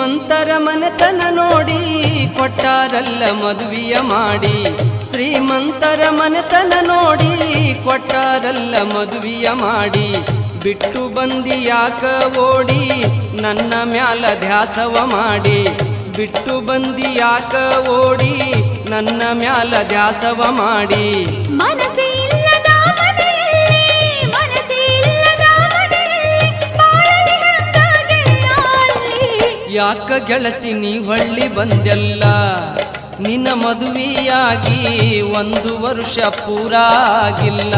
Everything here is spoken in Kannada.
ಶ್ರೀಮಂತರ ಮನೆತನ ನೋಡಿ ಕೊಟ್ಟಾರಲ್ಲ ಮದುವೆಯ ಮಾಡಿ. ಶ್ರೀಮಂತರ ಮನೆತನ ನೋಡಿ ಕೊಟ್ಟಾರಲ್ಲ ಮದುವೆಯ ಮಾಡಿ. ಬಿಟ್ಟು ಬಂದಿ ಯಾಕ ಓಡಿ ನನ್ನ ಮ್ಯಾಲ ಧ್ಯಾಸವ ಮಾಡಿ. ಬಿಟ್ಟು ಬಂದಿ ಯಾಕ ಓಡಿ ನನ್ನ ಮ್ಯಾಲ ಧ್ಯಾಸವ ಮಾಡಿ. ಯಾಕ ಗೆಳತಿ ನೀ ಹೊಳ್ಳಿ ಬಂದೆಲ್ಲ, ನಿನ್ನ ಮದುವೆಯಾಗಿ 1 ವರ್ಷ ಪೂರ ಆಗಿಲ್ಲ.